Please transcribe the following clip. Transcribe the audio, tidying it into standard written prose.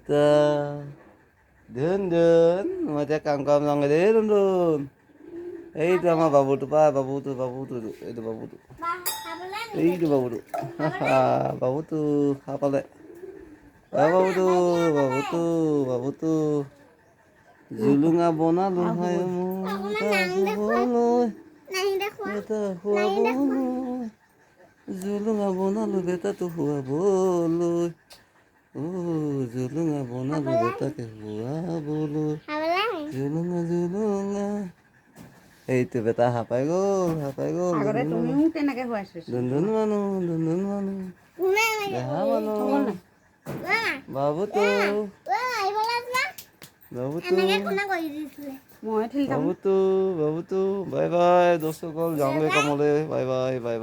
তা ধুন ধুন মজা কাম কাম সঙ্গে দে ধুন ধুন এই তো আমার বাবুটু পা বাবুটু এই তো বাবুটু এই তো বাবুটু বাবুটু খাপালে বাবুটু জুলুঙা বনালো হাই মোৰ এটা শুৱাবলৈ জুলুঙা বনালো বেটাটো শুৱাবলৈ জুলুঙা বনালো বেটাকে শুৱাবলৈ জুলুঙা জুলুঙা এইটো বেটা হাঁপাই গ'ল ধুন মানুহ দেহা মানুহ বাবুটো বাবুটো বাই বাই দোস্তসকল যাওঁগে কামলৈ বাই বাই